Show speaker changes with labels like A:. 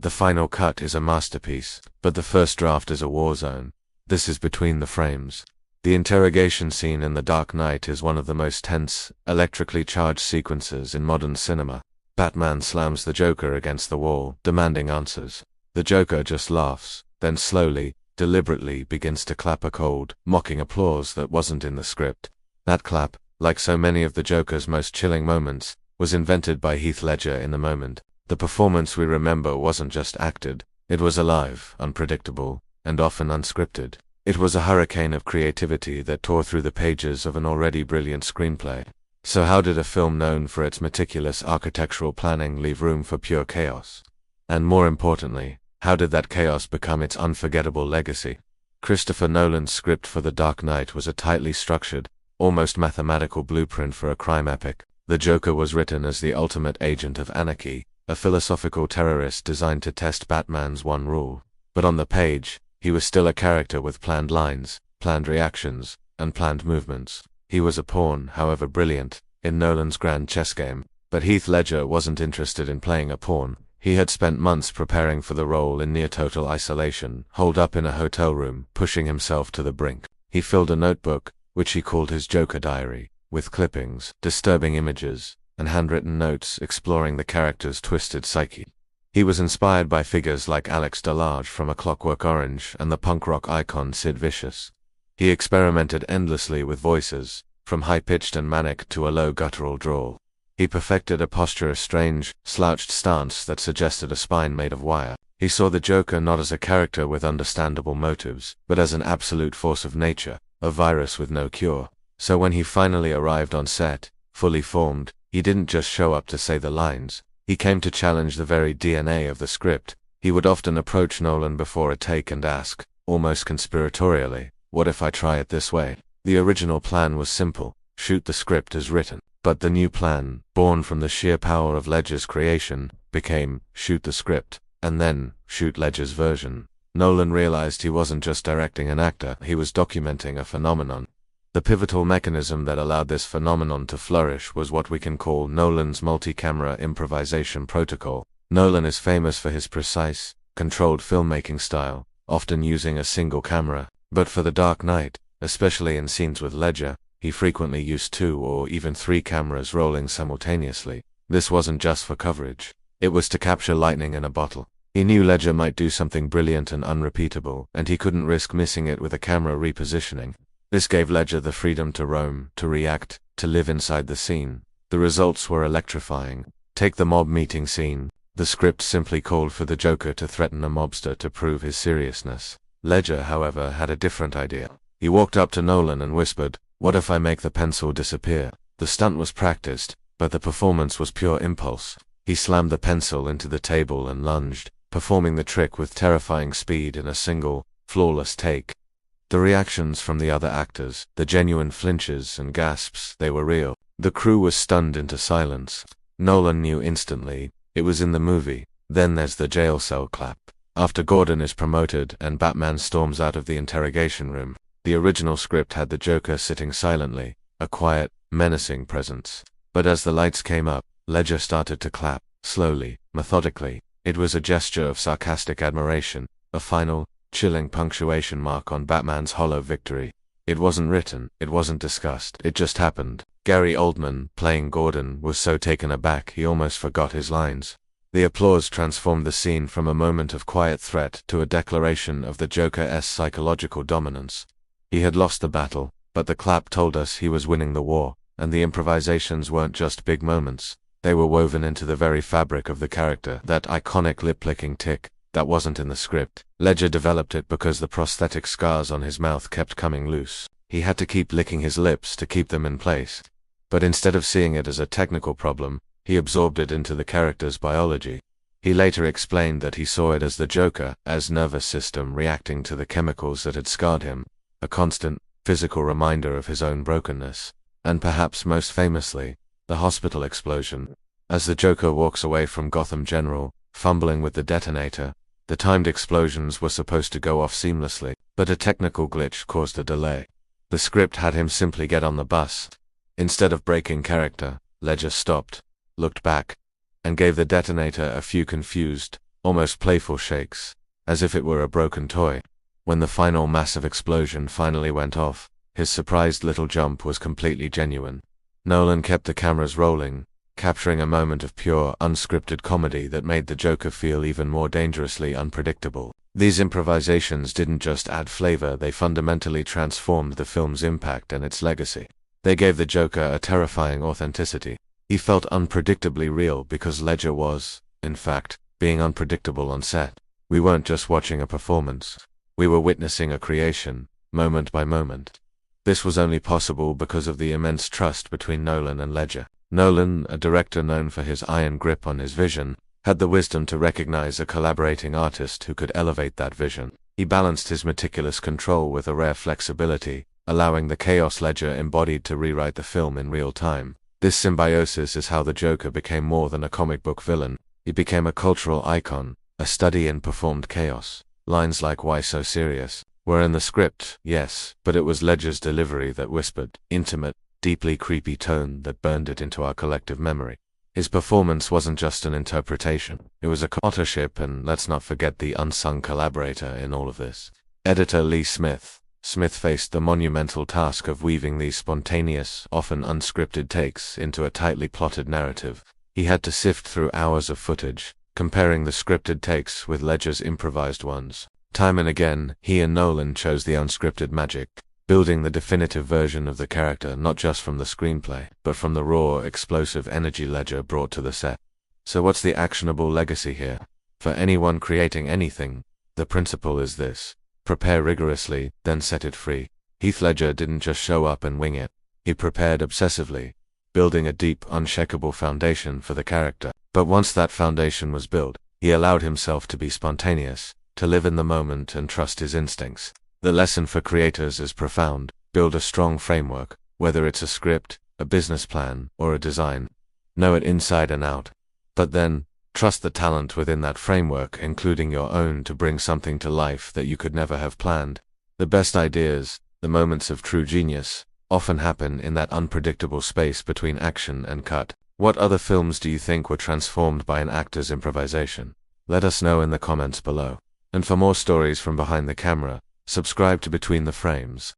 A: The final cut is a masterpiece, but the first draft is a war zone. This is between the frames. The interrogation scene in The Dark Knight is one of the most tense, electrically charged sequences in modern cinema. Batman slams the Joker against the wall, demanding answers. The Joker just laughs, then slowly, deliberately begins to clap a cold, mocking applause that wasn't in the script. That clap, like so many of the Joker's most chilling moments, was invented by Heath Ledger in the moment. The performance we remember wasn't just acted, it was alive, unpredictable, and often unscripted. It was a hurricane of creativity that tore through the pages of an already brilliant screenplay. So how did a film known for its meticulous architectural planning leave room for pure chaos? And more importantly, how did that chaos become its unforgettable legacy? Christopher Nolan's script for The Dark Knight was a tightly structured, almost mathematical blueprint for a crime epic. The Joker was written as the ultimate agent of anarchy, a philosophical terrorist designed to test Batman's one rule. But on the page, he was still a character with planned lines, planned reactions, and planned movements. He was a pawn, however brilliant, in Nolan's grand chess game. But Heath Ledger wasn't interested in playing a pawn. He had spent months preparing for the role in near-total isolation, holed up in a hotel room, pushing himself to the brink. He filled a notebook, which he called his Joker diary, with clippings, disturbing images, and handwritten notes exploring the character's twisted psyche. He was inspired by figures like Alex DeLarge from A Clockwork Orange and the punk rock icon Sid Vicious. He experimented endlessly with voices, from high-pitched and manic to a low guttural drawl. He perfected a posture, strange, slouched stance that suggested a spine made of wire. He saw the Joker not as a character with understandable motives, but as an absolute force of nature, a virus with no cure. So when he finally arrived on set, fully formed, he didn't just show up to say the lines. He came to challenge the very DNA of the script. He would often approach Nolan before a take and ask, almost conspiratorially, "What if I try it this way?" The original plan was simple: shoot the script as written. But the new plan, born from the sheer power of Ledger's creation, became shoot the script, and then shoot Ledger's version. Nolan realized he wasn't just directing an actor, he was documenting a phenomenon. The pivotal mechanism that allowed this phenomenon to flourish was what we can call Nolan's multi-camera improvisation protocol. Nolan is famous for his precise, controlled filmmaking style, often using a single camera. But for The Dark Knight, especially in scenes with Ledger, he frequently used 2 or even 3 cameras rolling simultaneously. This wasn't just for coverage. It was to capture lightning in a bottle. He knew Ledger might do something brilliant and unrepeatable, and he couldn't risk missing it with a camera repositioning. This gave Ledger the freedom to roam, to react, to live inside the scene. The results were electrifying. Take the mob meeting scene. The script simply called for the Joker to threaten a mobster to prove his seriousness. Ledger, however, had a different idea. He walked up to Nolan and whispered, "What if I make the pencil disappear?" The stunt was practiced, but the performance was pure impulse. He slammed the pencil into the table and lunged, performing the trick with terrifying speed in a single, flawless take. The reactions from the other actors, the genuine flinches and gasps, they were real. The crew was stunned into silence. Nolan knew instantly, it was in the movie. Then there's the jail cell clap. After Gordon is promoted and Batman storms out of the interrogation room, the original script had the Joker sitting silently, a quiet, menacing presence. But as the lights came up, Ledger started to clap, slowly, methodically. It was a gesture of sarcastic admiration, a final, chilling punctuation mark on Batman's hollow victory. It wasn't written, it wasn't discussed, it just happened. Gary Oldman, playing Gordon, was so taken aback he almost forgot his lines. The applause transformed the scene from a moment of quiet threat to a declaration of the Joker's psychological dominance. He had lost the battle, but the clap told us he was winning the war, and the improvisations weren't just big moments. They were woven into the very fabric of the character, that iconic lip-licking tick. That wasn't in the script. Ledger developed it because the prosthetic scars on his mouth kept coming loose. He had to keep licking his lips to keep them in place. But instead of seeing it as a technical problem, he absorbed it into the character's biology. He later explained that he saw it as the Joker's nervous system reacting to the chemicals that had scarred him, a constant, physical reminder of his own brokenness. And perhaps most famously, the hospital explosion. As the Joker walks away from Gotham General, fumbling with the detonator, the timed explosions were supposed to go off seamlessly, but a technical glitch caused a delay. The script had him simply get on the bus. Instead of breaking character, Ledger stopped, looked back, and gave the detonator a few confused, almost playful shakes, as if it were a broken toy. When the final massive explosion finally went off, his surprised little jump was completely genuine. Nolan kept the cameras rolling, capturing a moment of pure, unscripted comedy that made the Joker feel even more dangerously unpredictable. These improvisations didn't just add flavor, they fundamentally transformed the film's impact and its legacy. They gave the Joker a terrifying authenticity. He felt unpredictably real because Ledger was, in fact, being unpredictable on set. We weren't just watching a performance. We were witnessing a creation, moment by moment. This was only possible because of the immense trust between Nolan and Ledger. Nolan, a director known for his iron grip on his vision, had the wisdom to recognize a collaborating artist who could elevate that vision. He balanced his meticulous control with a rare flexibility, allowing the chaos Ledger embodied to rewrite the film in real time. This symbiosis is how the Joker became more than a comic book villain. He became a cultural icon, a study in performed chaos. Lines like "Why so serious?" were in the script, yes, but it was Ledger's delivery that whispered, intimate, deeply creepy tone that burned it into our collective memory. His performance wasn't just an interpretation, it was a authorship, and let's not forget the unsung collaborator in all of this. Editor Lee Smith. Smith faced the monumental task of weaving these spontaneous, often unscripted takes into a tightly plotted narrative. He had to sift through hours of footage, comparing the scripted takes with Ledger's improvised ones. Time and again, he and Nolan chose the unscripted magic, building the definitive version of the character not just from the screenplay, but from the raw, explosive energy Ledger brought to the set. So what's the actionable legacy here? For anyone creating anything, the principle is this: prepare rigorously, then set it free. Heath Ledger didn't just show up and wing it. He prepared obsessively, building a deep, unshakable foundation for the character. But once that foundation was built, he allowed himself to be spontaneous, to live in the moment and trust his instincts. The lesson for creators is profound. Build a strong framework, whether it's a script, a business plan, or a design. Know it inside and out. But then, trust the talent within that framework, including your own, to bring something to life that you could never have planned. The best ideas, the moments of true genius, often happen in that unpredictable space between action and cut. What other films do you think were transformed by an actor's improvisation? Let us know in the comments below. And for more stories from behind the camera, subscribe to Between the Frames.